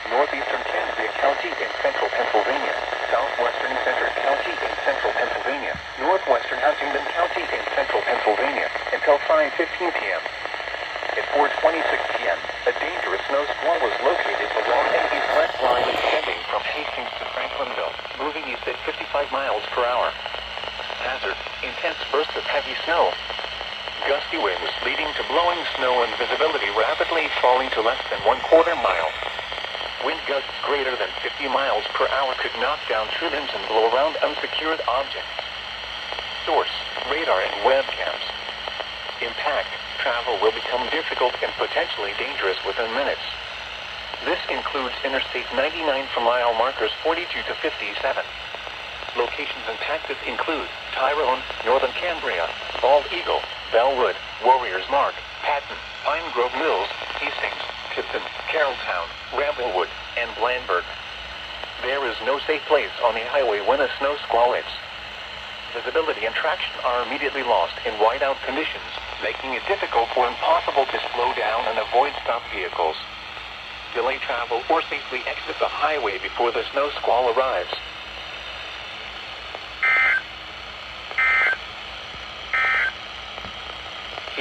northeastern Cambria County in central Pennsylvania, southwestern Center County in central Pennsylvania, northwestern Huntingdon County in central Pennsylvania, until 5:15 p.m. At 4:26 p.m., a dangerous snow squall was located along an east-west line extending from Hastings to Franklinville, moving east at 55 miles per hour. Hazard: intense bursts of heavy snow. Gusty winds leading to blowing snow and visibility rapidly falling to less than 1/4 mile. Wind gusts greater than 50 miles per hour could knock down tree limbs and blow around unsecured objects. Source: radar and webcams. Impact: travel will become difficult and potentially dangerous within minutes. This includes Interstate 99 from mile markers 42 to 57. Locations impacted include Tyrone, Northern Cambria, Bald Eagle, Bellwood, Warriors Mark, Patton, Pine Grove Mills, Hastings, Tipton, Carrolltown, Ramblewood, and Blandburg. There is no safe place on the highway when a snow squall hits. Visibility and traction are immediately lost in whiteout conditions, making it difficult or impossible to slow down and avoid stopped vehicles. Delay travel or safely exit the highway before the snow squall arrives.